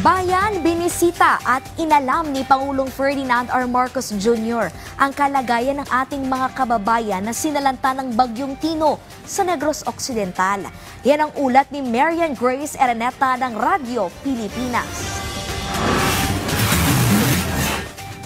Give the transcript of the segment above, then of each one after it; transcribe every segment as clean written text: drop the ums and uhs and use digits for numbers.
Bayan, binisita at inalam ni Pangulong Ferdinand R. Marcos Jr. ang kalagayan ng ating mga kababayan na sinalanta ng Bagyong Tino sa Negros Occidental. Yan ang ulat ni Marian Grace Araneta ng Radyo Pilipinas.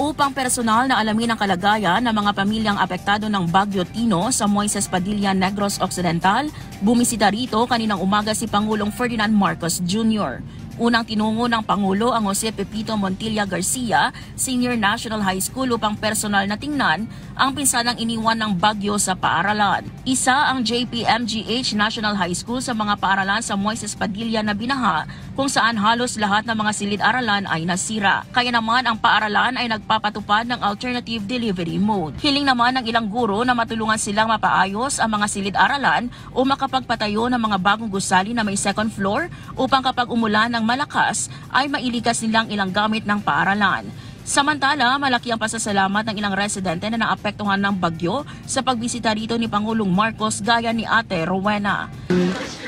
Upang personal na alamin ang kalagayan ng mga pamilyang apektado ng Bagyo Tino sa Moises Padilla, Negros Occidental, bumisita rito kaninang umaga si Pangulong Ferdinand Marcos Jr. Unang tinungo ng Pangulo ang Jose Pepito Montilla Garcia Senior National High School upang personal na tingnan ang pinsanang iniwan ng bagyo sa paaralan. Isa ang JPMGH National High School sa mga paaralan sa Moises Padilla na binaha kung saan halos lahat ng mga silid-aralan ay nasira. Kaya naman ang paaralan ay nagpapatupad ng alternative delivery mode. Hiling naman ng ilang guro na matulungan silang mapaayos ang mga silid-aralan o makapagpatayo ng mga bagong gusali na may second floor upang kapag umulan ng malakas ay mailikas nilang ilang gamit ng paaralan. Samantala, malaki ang pasasalamat ng ilang residente na naapektuhan ng bagyo sa pagbisita rito ni Pangulong Marcos gaya ni Ate Rowena.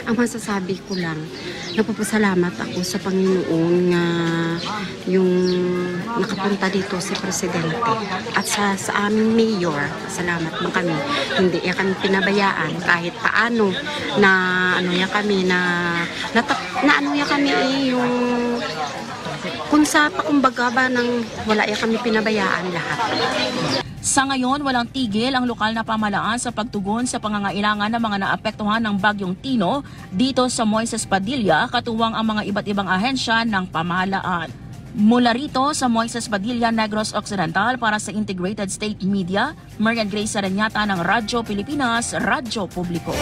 Ang masasabi ko lang, nagpapasalamat ako sa Panginoon nga yung nakapunta dito si Presidente at sa aming mayor, salamat mo kami. Hindi kami pinabayaan kahit paano na kami yung kung sa pakumbaga ba nang wala kami pinabayaan lahat. Sa ngayon, walang tigil ang lokal na pamahalaan sa pagtugon sa pangangailangan ng mga naapektuhan ng Bagyong Tino dito sa Moises Padilla, katuwang ang mga iba't ibang ahensya ng pamahalaan. Mula rito sa Moises Padilla, Negros Occidental para sa Integrated State Media, Marian Grace Araneta ng Radyo Pilipinas, Radyo Publiko.